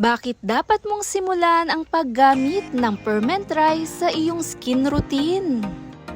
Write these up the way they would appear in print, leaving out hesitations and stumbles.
Bakit dapat mong simulan ang paggamit ng permanent rice sa iyong skin routine?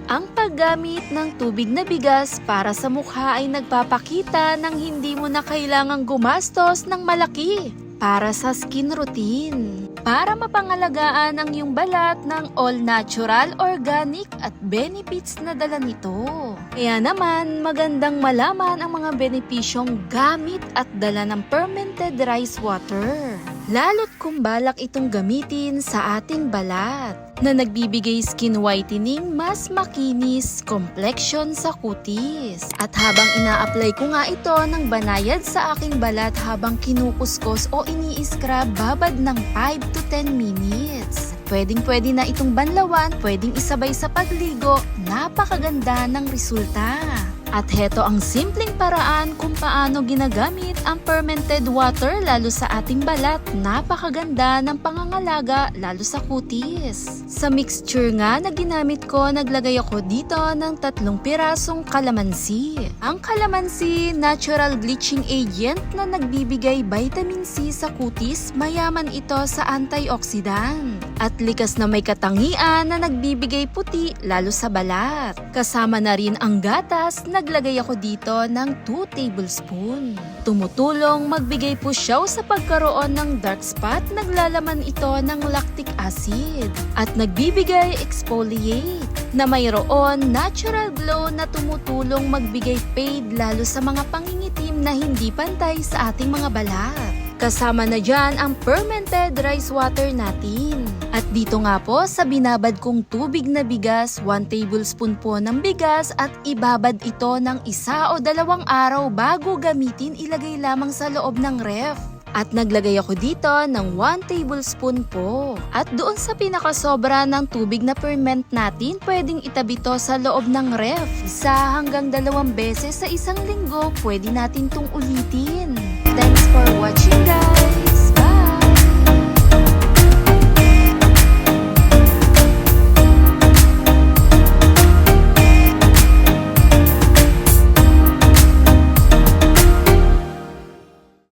Ang paggamit ng tubig na bigas para sa mukha ay nagpapakita ng hindi mo na kailangang gumastos ng malaki para sa skin routine. Para mapangalagaan ang iyong balat ng all-natural, organic at benefits na dala nito. Kaya naman, magandang malaman ang mga benepisyong gamit at dala ng fermented rice water. Lalo't kung balak itong gamitin sa ating balat na nagbibigay skin whitening, mas makinis complexion sa kutis. At habang ina-apply ko nga ito ng banayad sa aking balat habang kinukuskos o ini-scrub, babad ng 5 to 10 minutes. Pwedeng-pwede na itong banlawan, pwedeng isabay sa pagligo, napakaganda ng resulta. At heto ang simpleng paraan kung paano ginagamit ang fermented water lalo sa ating balat. Napakaganda ng pangangalaga lalo sa kutis. Sa mixture nga na ginamit ko, naglagay ako dito ng 3 pirasong kalamansi. Ang kalamansi, natural bleaching agent na nagbibigay vitamin C sa kutis, mayaman ito sa antioxidant. At likas na may katangian na nagbibigay puti lalo sa balat. Kasama na rin ang gatas, naglagay ako dito ng 2 tablespoon. Tumutulong magbigay pusyaw sa pagkaroon ng dark spot, naglalaman ito ng lactic acid. At nagbibigay exfoliate na mayroon natural glow na tumutulong magbigay fade lalo sa mga pangingitim na hindi pantay sa ating mga balat. Kasama na dyan ang fermented rice water natin. At dito nga po sa binabad kong tubig na bigas, 1 tablespoon po ng bigas at ibabad ito ng 1 o 2 araw bago gamitin, ilagay lamang sa loob ng ref. At naglagay ako dito ng 1 tablespoon po. At doon sa pinakasobra ng tubig na ferment natin, pwedeng itabi to sa loob ng ref. 1 hanggang 2 beses sa isang linggo, pwede natin tong ulitin. Thanks for watching!